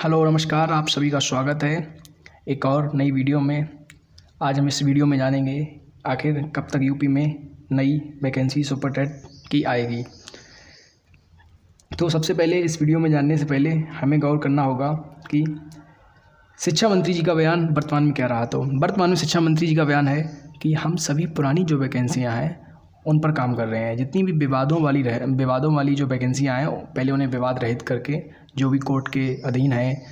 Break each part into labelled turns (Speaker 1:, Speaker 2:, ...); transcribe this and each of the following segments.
Speaker 1: Hello नमस्कार, आप सभी का स्वागत है एक और नई वीडियो में। आज हम इस वीडियो में जानेंगे आखिर कब तक यूपी में नई वैकेंसी सुपर टेट की आएगी। तो सबसे पहले इस वीडियो में जानने से पहले हमें गौर करना होगा कि शिक्षा मंत्री जी का बयान वर्तमान में क्या रहा। तो वर्तमान में शिक्षा मंत्री जी का बयान है कि हम सभी पुरानी जो वैकेंसियाँ हैं उन पर काम कर रहे हैं। जितनी भी विवादों वाली जो वैकेंसियाँ हैं पहले उन्हें विवाद रहित करके, जो भी कोर्ट के अधीन है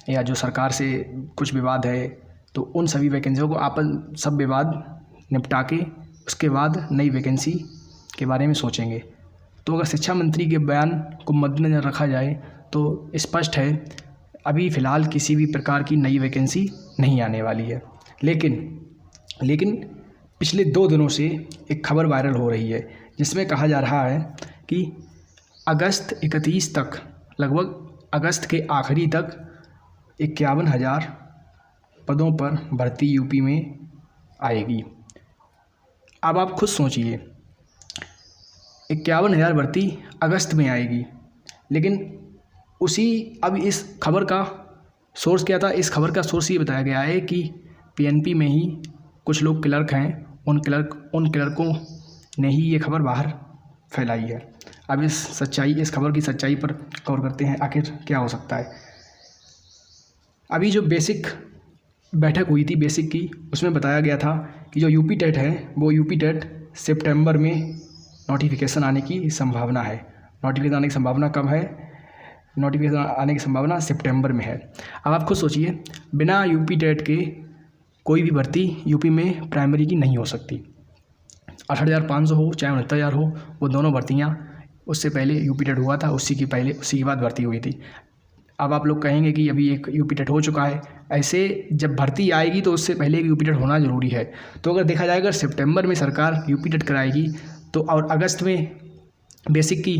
Speaker 1: या जो सरकार से कुछ विवाद है, तो उन सभी वैकेंसियों को सब विवाद निपटा के उसके बाद नई वैकेंसी के बारे में सोचेंगे। तो अगर शिक्षा मंत्री के बयान को मद्देनज़र रखा जाए तो स्पष्ट है अभी फ़िलहाल किसी भी प्रकार की नई वैकेंसी नहीं आने वाली है। लेकिन पिछले 2 दिनों से एक खबर वायरल हो रही है जिसमें कहा जा रहा है कि अगस्त 31 तक, लगभग अगस्त के आखिरी तक 51,000 पदों पर भर्ती यूपी में आएगी। अब आप खुद सोचिए, 51,000 भर्ती अगस्त में आएगी, लेकिन अब इस खबर का सोर्स क्या था? इस खबर का सोर्स ये बताया गया है कि पीएनपी में ही कुछ लोग क्लर्क हैं, उन क्लर्कों ने ही ये खबर बाहर फैलाई है। अब इस खबर की सच्चाई पर गौर करते हैं, आखिर क्या हो सकता है। अभी जो बेसिक बैठक हुई थी बेसिक की, उसमें बताया गया था कि जो यूपी टेट है वो यूपी टेट सितंबर में नोटिफिकेशन आने की संभावना है। नोटिफिकेशन आने की संभावना कब है? नोटिफिकेशन आने की संभावना सितंबर में है। अब आप खुद सोचिए, बिना यूपी टेट के कोई भी भर्ती यूपी में प्राइमरी की नहीं हो सकती। 68,500 हो चाहे 69,000 हो, वो दोनों भर्तियाँ उससे पहले यूपी टेट हुआ था, उसी के बाद भर्ती हुई थी। अब आप लोग कहेंगे कि अभी एक यूपी टेट हो चुका है। ऐसे जब भर्ती आएगी तो उससे पहले एक यूपी टेट होना ज़रूरी है। तो अगर देखा जाए, अगर सितंबर में सरकार यूपी टेट कराएगी तो और अगस्त में बेसिक की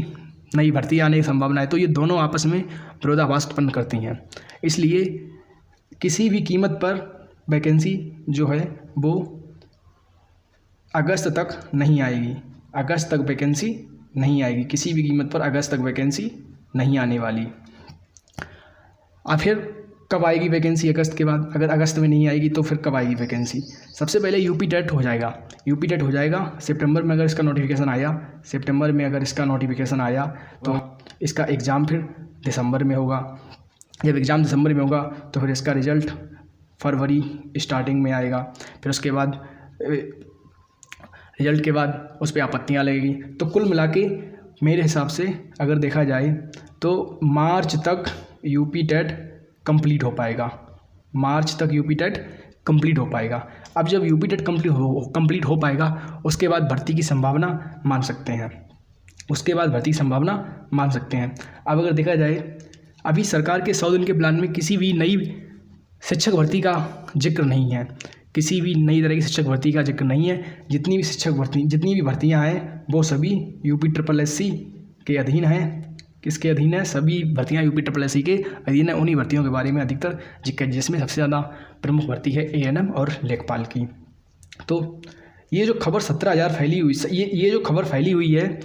Speaker 1: नई भर्ती आने की संभावना है, तो ये दोनों आपस में विरोधाभास उत्पन्न करती हैं। इसलिए किसी भी कीमत पर वैकेंसी जो है वो अगस्त तक नहीं आएगी। अगस्त तक वैकेंसी नहीं आएगी, किसी भी कीमत पर अगस्त तक वैकेंसी नहीं आने वाली। अब फिर कब आएगी वैकेंसी अगस्त के बाद? अगर अगस्त में नहीं आएगी तो फिर कब आएगी वैकेंसी? सबसे पहले यूपी टेट हो जाएगा सितंबर में। अगर इसका नोटिफिकेशन आया तो इसका एग्ज़ाम फिर दिसंबर में होगा। जब एग्ज़ाम दिसंबर में होगा तो फिर इसका रिज़ल्ट फरवरी स्टार्टिंग में आएगा। फिर उसके बाद रिज़ल्ट के बाद उस पर आपत्तियाँ लगेगी। तो कुल मिला के मेरे हिसाब से अगर देखा जाए तो मार्च तक यूपी टेट कंप्लीट हो पाएगा। अब जब यूपी टेट कंप्लीट हो पाएगा उसके बाद भर्ती की संभावना मान सकते हैं। अब अगर देखा जाए, अभी सरकार के 100 दिन के प्लान में किसी भी नई शिक्षक भर्ती का जिक्र नहीं है। किसी भी नई तरह की शिक्षक भर्ती का जिक्र नहीं है। जितनी भी भर्तियां हैं वो सभी यूपी SSSC के अधीन हैं। किसके अधीन है? सभी भर्तियां यूपी SSSC के अधीन है। उन्हीं भर्तियों के बारे में अधिकतर जिक्र, जिसमें सबसे ज़्यादा प्रमुख भर्ती है ANM और लेखपाल की। तो ये जो खबर 17,000 फैली हुई, ये जो खबर फैली हुई है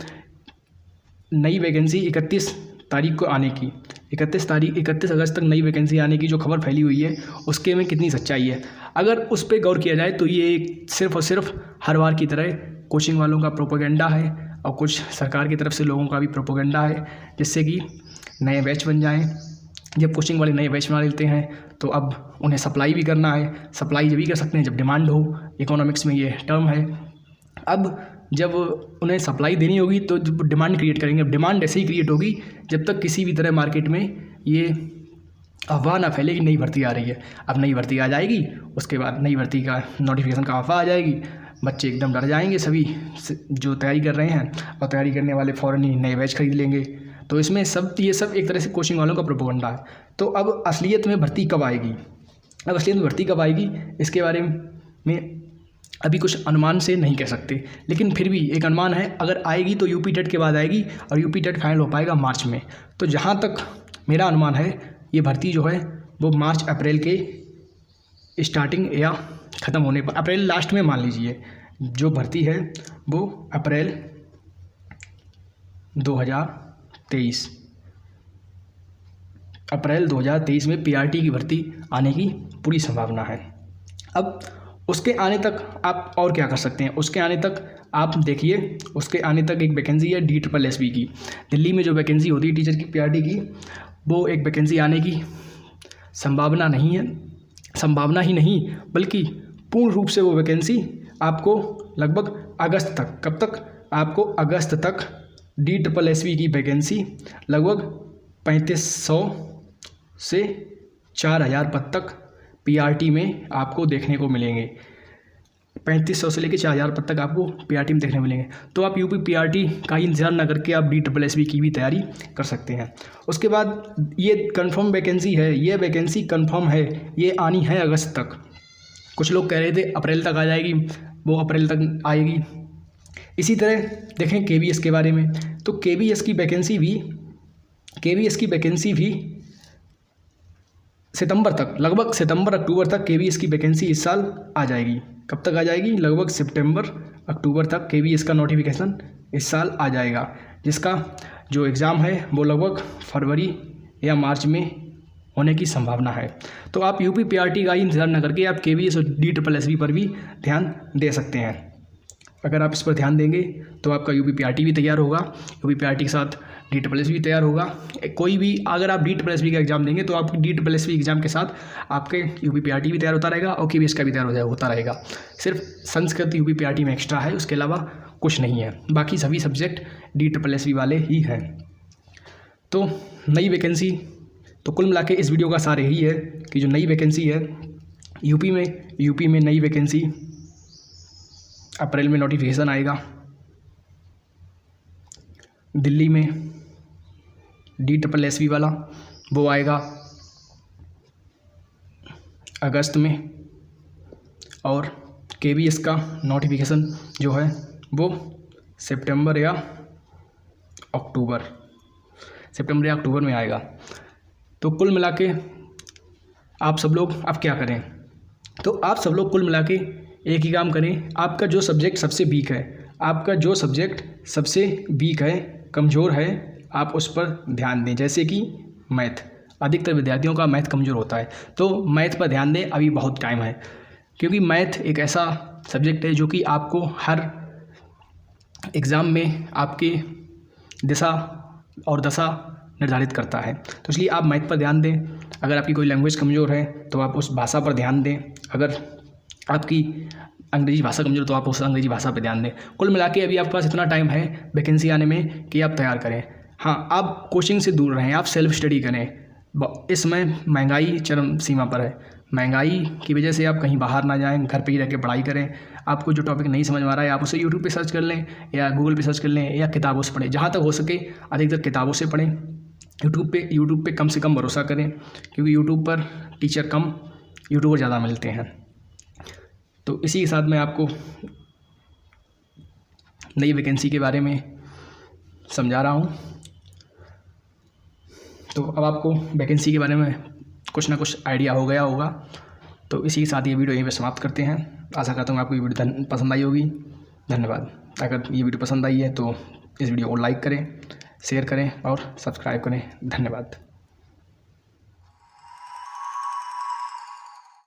Speaker 1: नई वैकेंसी 31 तारीख को आने की, 31 अगस्त तक नई वैकेंसी आने की जो खबर फैली हुई है, उसके में कितनी सच्चाई है? अगर उस पर गौर किया जाए तो ये सिर्फ और सिर्फ हर बार की तरह कोचिंग वालों का प्रोपेगेंडा है और कुछ सरकार की तरफ से लोगों का भी प्रोपेगेंडा है, जिससे कि नए बैच बन जाएं। जब कोचिंग वाले नए बैच बना लेते हैं तो अब उन्हें सप्लाई भी करना है। सप्लाई जब भी कर सकते हैं जब डिमांड हो, इकोनॉमिक्स में ये टर्म है। अब जब उन्हें सप्लाई देनी होगी तो डिमांड क्रिएट करेंगे। डिमांड ऐसे ही क्रिएट होगी जब तक किसी भी तरह मार्केट में ये अफवाह ना फैले कि नई भर्ती आ रही है। अब नई भर्ती आ जाएगी, उसके बाद नई भर्ती का नोटिफिकेशन का अफवाह आ जाएगी, बच्चे एकदम डर जाएंगे सभी जो तैयारी कर रहे हैं, और तैयारी करने वाले फ़ौरन ही नए बैच खरीद लेंगे। तो इसमें ये सब एक तरह से कोचिंग वालों का प्रोपेगेंडा है। तो अब असलियत में भर्ती कब आएगी? इसके बारे में अभी कुछ अनुमान से नहीं कह सकते, लेकिन फिर भी एक अनुमान है, अगर आएगी तो यूपी टेट के बाद आएगी और यूपी टेट फाइनल हो पाएगा मार्च में। तो जहाँ तक मेरा अनुमान है, ये भर्ती जो है वो मार्च अप्रैल के स्टार्टिंग या ख़त्म होने पर, अप्रैल लास्ट में मान लीजिए, जो भर्ती है वो अप्रैल 2023 अप्रैल 2023 में पीआरटी की भर्ती आने की पूरी संभावना है। अब उसके आने तक आप और क्या कर सकते हैं? उसके आने तक आप देखिए, उसके आने तक एक वैकेंसी है DSSB की। दिल्ली में जो वैकेंसी होती है टीचर की पीआरटी की, वो एक वैकेंसी आने की संभावना नहीं है, संभावना ही नहीं बल्कि पूर्ण रूप से वो वैकेंसी आपको लगभग अगस्त तक, कब तक? आपको अगस्त तक DSSB की वैकेंसी लगभग 3500 से 4000 पद तक पीआरटी में आपको देखने को मिलेंगे। 3500 से लेकर 4000 पद तक आपको पीआरटी में देखने मिलेंगे। तो आप यूपी पीआरटी का ही इंतजार ना करके आप DSSB की भी तैयारी कर सकते हैं। उसके बाद ये कंफर्म वैकेंसी है, ये वैकेंसी कंफर्म है, ये आनी है अगस्त तक। कुछ लोग कह रहे थे अप्रैल तक आ जाएगी, वो अप्रैल तक आएगी। इसी तरह देखें KVS के बारे में, तो KVS की वैकेंसी भी सितंबर तक, लगभग सितंबर अक्टूबर तक KVS की वैकेंसी इस साल आ जाएगी। कब तक आ जाएगी? लगभग सितंबर अक्टूबर तक KVS का नोटिफिकेशन इस साल आ जाएगा, जिसका जो एग्ज़ाम है वो लगभग फरवरी या मार्च में होने की संभावना है। तो आप यूपी पीआरटी का ही इंतजार न करके आप KVS और DSSB पर भी ध्यान दे सकते हैं। अगर आप इस पर ध्यान देंगे तो आपका यूपी पीआरटी भी तैयार होगा, यूपी पीआरटी के साथ DSSB भी तैयार होगा। कोई भी अगर आप DSSB का एग्ज़ाम देंगे तो आप DSSB एग्ज़ाम के साथ आपके यूपी पीआरटी भी तैयार होता रहेगा और KVS का भी तैयार होता रहेगा। सिर्फ संस्कृत यूपी पीआरटी में एक्स्ट्रा है, उसके अलावा कुछ नहीं है, बाकी सभी सब्जेक्ट DSSB वाले ही हैं। तो नई वैकेंसी, तो कुल मिला के इस वीडियो का सार यही है कि जो नई वैकेंसी है यूपी में नई वैकेंसी अप्रैल में नोटिफिकेशन आएगा। दिल्ली में DSSB वाला वो आएगा अगस्त में, और KVS का नोटिफिकेशन जो है वो सितंबर या अक्टूबर में आएगा। तो कुल मिला के आप सब लोग अब क्या करें? तो आप सब लोग कुल मिला के एक ही काम करें। आपका जो सब्जेक्ट सबसे वीक है, कमज़ोर है, आप उस पर ध्यान दें। जैसे कि मैथ, अधिकतर विद्यार्थियों का मैथ कमज़ोर होता है, तो मैथ पर ध्यान दें, अभी बहुत टाइम है। क्योंकि मैथ एक ऐसा सब्जेक्ट है जो कि आपको हर एग्ज़ाम में आपकी दिशा और दशा निर्धारित करता है। तो इसलिए आप मैथ पर ध्यान दें। अगर आपकी कोई लैंग्वेज कमज़ोर है तो आप उस भाषा पर ध्यान दें। अगर आपकी अंग्रेजी भाषा कमज़ोर तो आप उस अंग्रेजी भाषा पर ध्यान दें। कुल मिला के अभी आपके पास इतना टाइम है वैकेंसी आने में कि आप तैयार करें। हाँ, आप कोचिंग से दूर रहें, आप सेल्फ स्टडी करें। इस समय महंगाई चरम सीमा पर है, महंगाई की वजह से आप कहीं बाहर ना जाएं, घर पे ही रह के पढ़ाई करें। आपको जो टॉपिक नहीं समझ में आ रहा है आप उसे यूट्यूब पे सर्च कर लें या गूगल पे सर्च कर लें या किताबों से पढ़ें। जहाँ तक हो सके अधिकतर किताबों से पढ़ें। यूट्यूब पे कम से कम भरोसा करें, क्योंकि यूट्यूब पर टीचर कम, यूट्यूबर ज़्यादा मिलते हैं। तो इसी के साथ मैं आपको नई वैकेंसी के बारे में समझा रहा हूँ। तो अब आपको वैकेंसी के बारे में कुछ ना कुछ आइडिया हो गया होगा। तो इसी के साथ ये वीडियो यहीं पे समाप्त करते हैं। आशा करता हूँ आपको ये वीडियो पसंद आई होगी। धन्यवाद। अगर ये वीडियो पसंद आई है तो इस वीडियो को लाइक करें, शेयर करें और सब्सक्राइब करें। धन्यवाद।